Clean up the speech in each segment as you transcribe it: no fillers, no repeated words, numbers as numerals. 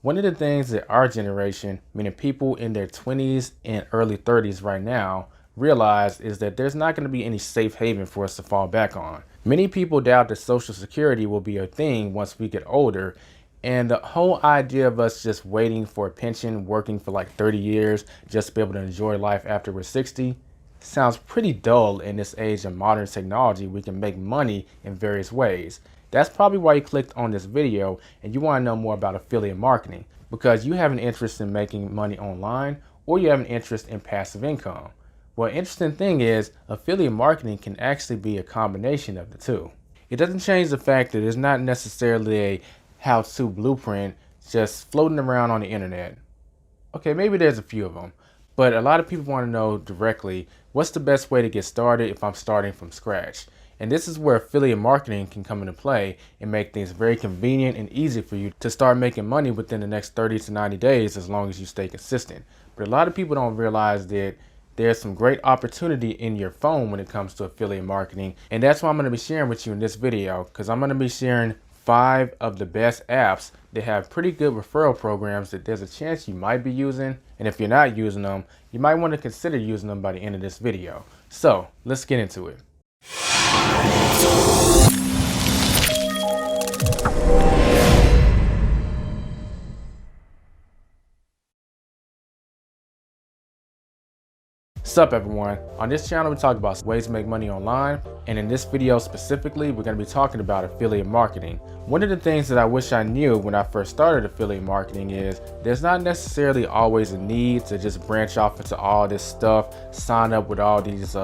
One of the things that our generation, meaning people in their 20s and early 30s right now, realize is that there's not going to be any safe haven for us to fall back on. Many people doubt that Social Security will be a thing once we get older, and the whole idea of us just waiting for a pension, working for like 30 years just to be able to enjoy life after we're 60, sounds pretty dull in this age of modern technology. We can make money in various ways. That's probably why you clicked on this video and you want to know more about affiliate marketing, because you have an interest in making money online or you have an interest in passive income. Well, interesting thing is affiliate marketing can actually be a combination of the two. It doesn't change the fact that it's not necessarily a how-to blueprint just floating around on the internet. Okay, maybe there's a few of them, but a lot of people want to know directly what's the best way to get started if I'm starting from scratch. And this is where affiliate marketing can come into play and make things very convenient and easy for you to start making money within the next 30 to 90 days as long as you stay consistent. But a lot of people don't realize that there's some great opportunity in your phone when it comes to affiliate marketing. And that's what I'm going to be sharing with you in this video, because I'm going to be sharing 5 of the best apps that have pretty good referral programs that there's a chance you might be using. And if you're not using them, you might want to consider using them by the end of this video. So let's get into it. What's up everyone? On this channel we talk about ways to make money online, and in this video specifically we're going to be talking about affiliate marketing. One of the things that I wish I knew when I first started affiliate marketing is there's not necessarily always a need to just branch off into all this stuff, sign up with all these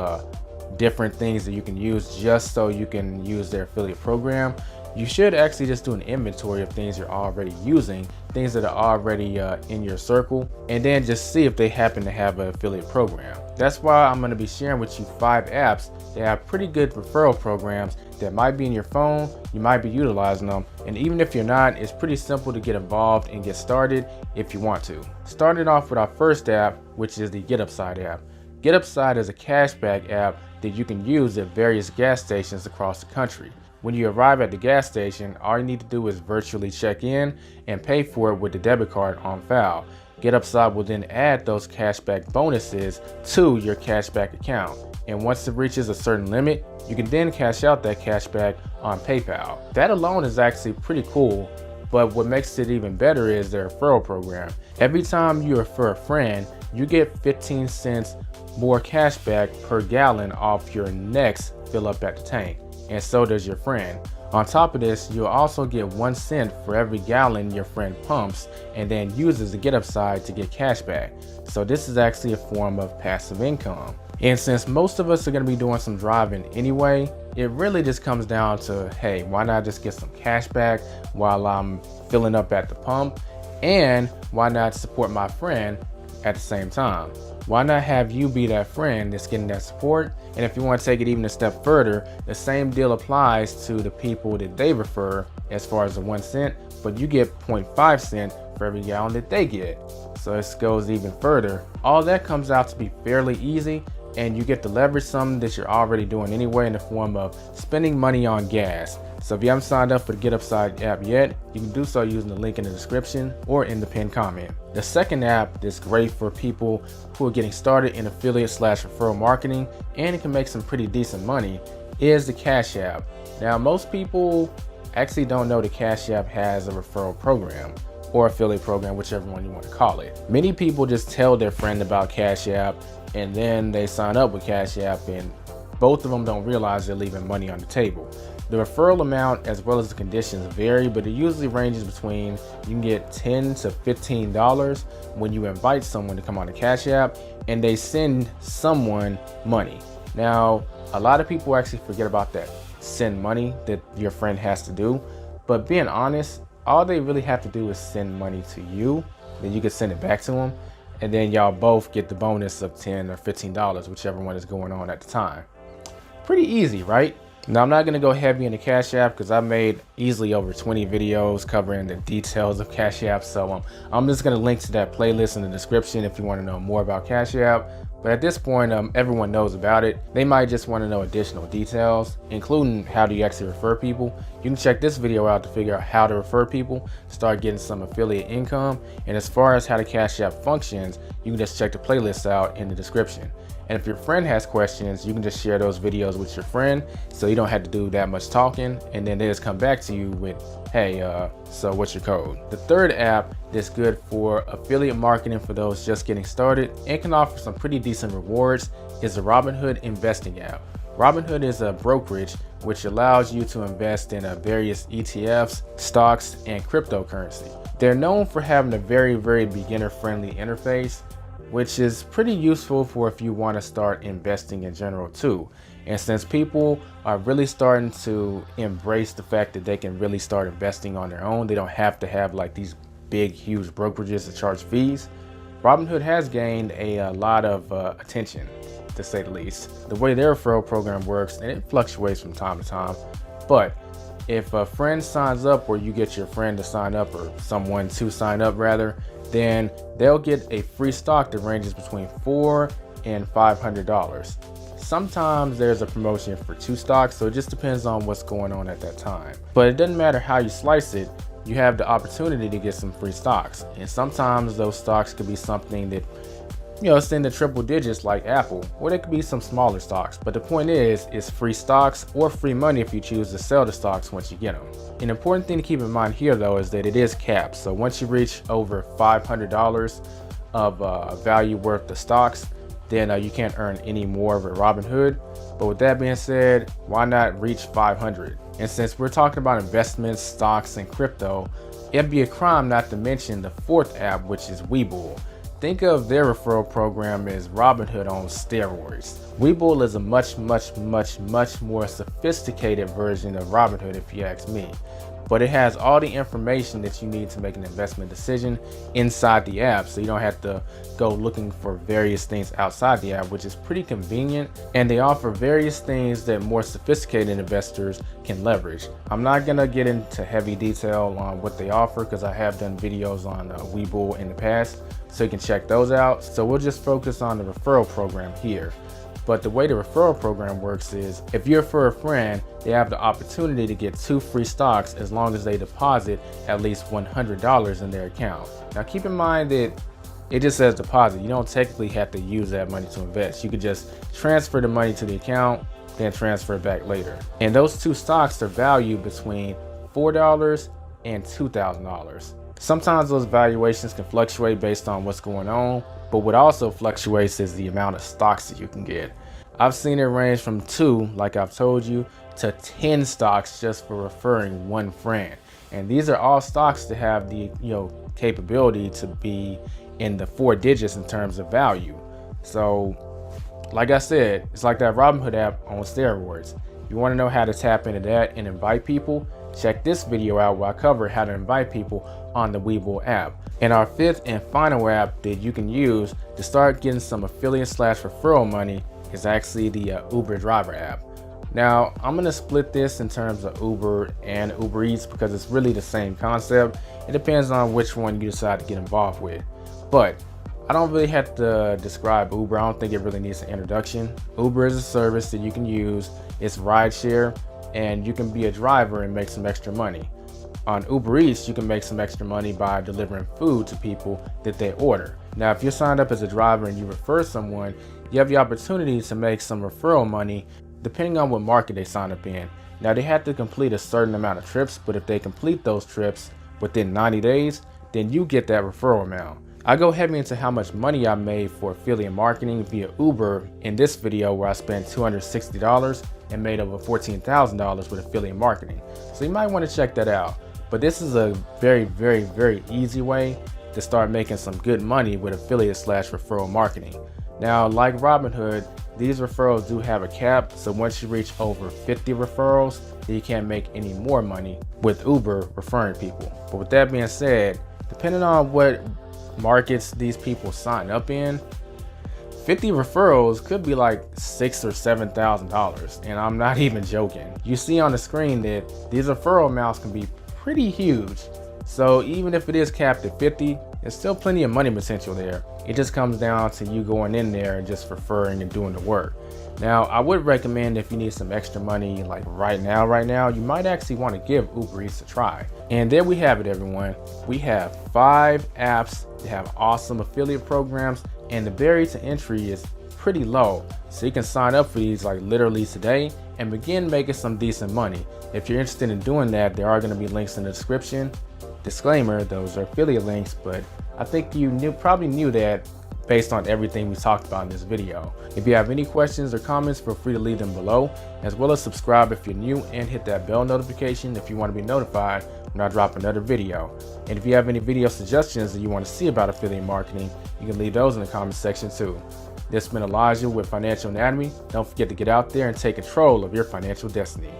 different things that you can use just so you can use their affiliate program. You should actually just do an inventory of things you're already using, things that are already in your circle, and then just see if they happen to have an affiliate program. That's why I'm going to be sharing with you 5 apps that have pretty good referral programs that might be in your phone. You might be utilizing them, and even if you're not, it's pretty simple to get involved and get started if you want to. Starting off with our first app, which is the Getupside app. Getupside is a cashback app that you can use at various gas stations across the country. When you arrive at the gas station, all you need to do is virtually check in and pay for it with the debit card on file. Getupside will then add those cashback bonuses to your cashback account. And once it reaches a certain limit, you can then cash out that cashback on PayPal. That alone is actually pretty cool, but what makes it even better is their referral program. Every time you refer a friend, you get 15 cents more cashback per gallon off your next fill up at the tank, and so does your friend. On top of this, you'll also get 1 cent for every gallon your friend pumps and then uses the Getupside to get cash back. So this is actually a form of passive income. And since most of us are going to be doing some driving anyway, it really just comes down to, hey, why not just get some cash back while I'm filling up at the pump? And why not support my friend at the same time? Why not have you be that friend that's getting that support? And if you want to take it even a step further, the same deal applies to the people that they refer as far as the 1 cent, but you get 0.5 cent for every gallon that they get. So this goes even further. All that comes out to be fairly easy, and you get to leverage something that you're already doing anyway in the form of spending money on gas. So if you haven't signed up for the Getupside app yet, you can do so using the link in the description or in the pinned comment. The second app that's great for people who are getting started in affiliate/referral marketing and it can make some pretty decent money is the Cash App. Now, most people actually don't know the Cash App has a referral program or affiliate program, whichever one you want to call it. Many people just tell their friend about Cash App and then they sign up with Cash App, and both of them don't realize they're leaving money on the table. The referral amount as well as the conditions vary, but it usually ranges between, you can get $10 to $15 when you invite someone to come on the Cash App and they send someone money. Now, a lot of people actually forget about that send money that your friend has to do, but being honest, all they really have to do is send money to you, then you can send it back to them, and then y'all both get the bonus of $10 or $15, whichever one is going on at the time. Pretty easy, right? Now, I'm not going to go heavy into Cash App because I made easily over 20 videos covering the details of Cash App. So I'm just going to link to that playlist in the description if you want to know more about Cash App. But at this point, everyone knows about it. They might just want to know additional details, including how do you actually refer people. You can check this video out to figure out how to refer people, start getting some affiliate income. And as far as how the Cash App functions, you can just check the playlists out in the description. And if your friend has questions, you can just share those videos with your friend so you don't have to do that much talking, and then they just come back to you with, hey, so what's your code? The third app that's good for affiliate marketing for those just getting started and can offer some pretty decent rewards is the Robinhood investing app. Robinhood is a brokerage which allows you to invest in various ETFs, stocks, and cryptocurrency. They're known for having a very beginner-friendly interface, which is pretty useful for if you want to start investing in general too. And since people are really starting to embrace the fact that they can really start investing on their own, they don't have to have like these big, huge brokerages to charge fees. Robinhood has gained a lot of attention, to say the least. The way their referral program works, and it fluctuates from time to time, but if a friend signs up or you get your friend to sign up or someone to sign up rather, then they'll get a free stock that ranges between $400 and $500. Sometimes there's a promotion for 2 stocks, so it just depends on what's going on at that time. But it doesn't matter how you slice it, you have the opportunity to get some free stocks. And sometimes those stocks could be something that, it's in the triple digits like Apple, or they could be some smaller stocks. But the point is, it's free stocks or free money if you choose to sell the stocks once you get them. An important thing to keep in mind here though is that it is capped. So once you reach over $500 of value worth of stocks, then you can't earn any more with Robinhood. But with that being said, why not reach 500? And since we're talking about investments, stocks, and crypto, it'd be a crime not to mention the fourth app, which is Webull. Think of their referral program as Robinhood on steroids. Webull is a much more sophisticated version of Robinhood if you ask me. But it has all the information that you need to make an investment decision inside the app, so you don't have to go looking for various things outside the app, which is pretty convenient. And they offer various things that more sophisticated investors can leverage. I'm not gonna get into heavy detail on what they offer because I have done videos on Webull in the past, so you can check those out. So we'll just focus on the referral program here. But the way the referral program works is if you refer a friend, they have the opportunity to get 2 free stocks as long as they deposit at least $100 in their account. Now keep in mind that it just says deposit. You don't technically have to use that money to invest. You could just transfer the money to the account, then transfer it back later. And those 2 stocks are valued between $4 and $2,000. Sometimes those valuations can fluctuate based on what's going on, but what also fluctuates is the amount of stocks that you can get. I've seen it range from 2, like I've told you, to 10 stocks just for referring one friend. And these are all stocks that have the capability to be in the 4 digits in terms of value. So like I said, it's like that Robinhood app on steroids. You want to know how to tap into that and invite people? Check this video out where I cover how to invite people on the Webull app. And our 5th and final app that you can use to start getting some affiliate/referral money is actually the Uber driver app. Now I'm going to split this in terms of Uber and Uber Eats because it's really the same concept. It depends on which one you decide to get involved with. But I don't really have to describe Uber. I don't think it really needs an introduction. Uber is a service that you can use. It's rideshare, and you can be a driver and make some extra money. On Uber Eats, you can make some extra money by delivering food to people that they order. Now, if you're signed up as a driver and you refer someone, you have the opportunity to make some referral money depending on what market they sign up in. Now, they have to complete a certain amount of trips, but if they complete those trips within 90 days, then you get that referral amount. I go heavy into how much money I made for affiliate marketing via Uber in this video where I spent $260 and made over $14,000 with affiliate marketing. So you might want to check that out. But this is a very easy way to start making some good money with affiliate/referral marketing. Now, like Robinhood, these referrals do have a cap. So once you reach over 50 referrals, then you can't make any more money with Uber referring people. But with that being said, depending on what markets these people sign up in, 50 referrals could be like $6,000 or $7,000, and I'm not even joking. You see on the screen that these referral amounts can be pretty huge. So even if it is capped at 50, there's still plenty of money potential there. It just comes down to you going in there and just referring and doing the work. Now, I would recommend if you need some extra money like right now, you might actually want to give Uber Eats a try. And there we have it, everyone. We have 5 apps that have awesome affiliate programs, and the barrier to entry is pretty low. So you can sign up for these like literally today and begin making some decent money. If you're interested in doing that, there are going to be links in the description. Disclaimer, those are affiliate links, but I think you probably knew that based on everything we talked about in this video. If you have any questions or comments, feel free to leave them below, as well as subscribe if you're new and hit that bell notification if you want to be notified when I drop another video. And if you have any video suggestions that you want to see about affiliate marketing, you can leave those in the comment section too. This has been Elijah with Financial Anatomy. Don't forget to get out there and take control of your financial destiny.